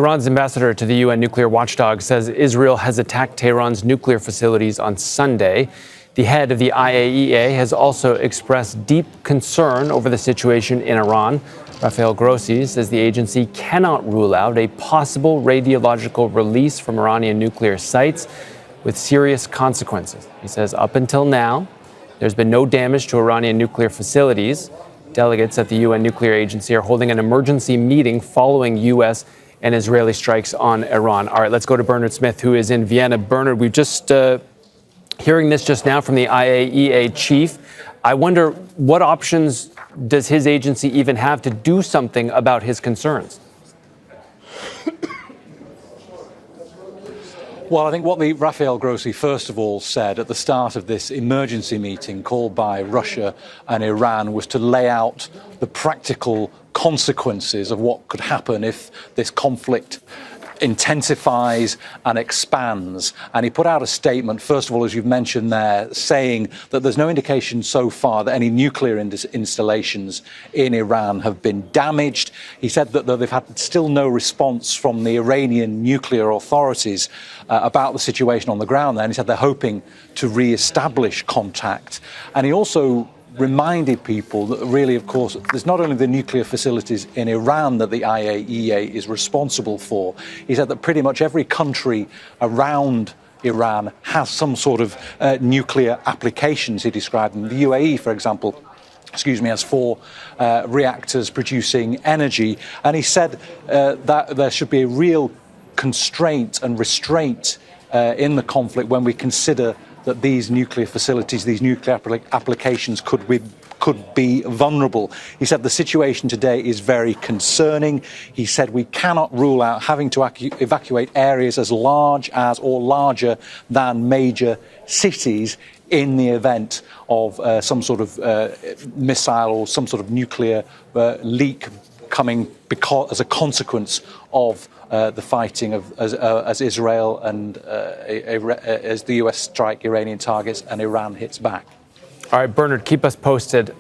Iran's ambassador to the UN nuclear watchdog says Israel has attacked Tehran's nuclear facilities on Sunday. The head of the IAEA has also expressed deep concern over the situation in Iran. Rafael Grossi says the agency cannot rule out a possible radiological release from Iranian nuclear sites with serious consequences. He says up until now, there's been no damage to Iranian nuclear facilities. Delegates at the UN nuclear agency are holding an emergency meeting following U.S. and Israeli strikes on Iran. All right, let's go to Bernard Smith, who is in Vienna. Bernard, we've just hearing this just now from the IAEA chief. I wonder, what options does his agency even have to do something about his concerns? Well, I think what the Rafael Grossi first of all said at the start of this emergency meeting called by Russia and Iran was to lay out the practical consequences of what could happen if this conflict intensifies and expands. And he put out a statement, first of all, as you've mentioned there, saying that there's no indication so far that any nuclear installations in Iran have been damaged. He said that they've had still no response from the Iranian nuclear authorities about the situation on the ground there. And he said they're hoping to re-establish contact. And he also reminded people that really, of course, there's not only the nuclear facilities in Iran that the IAEA is responsible for. He said that pretty much every country around Iran has some sort of nuclear applications, he described them. The UAE, for example, has 4 reactors producing energy. And he said that there should be a real constraint and restraint in the conflict when we consider that these nuclear facilities, these nuclear applications could be vulnerable. He said the situation today is very concerning. He said we cannot rule out having to evacuate areas as large as or larger than major cities in the event of some sort of missile or some sort of nuclear leak coming as a consequence of the fighting as Israel and as the US strike Iranian targets and Iran hits back. All right, Bernard, keep us posted.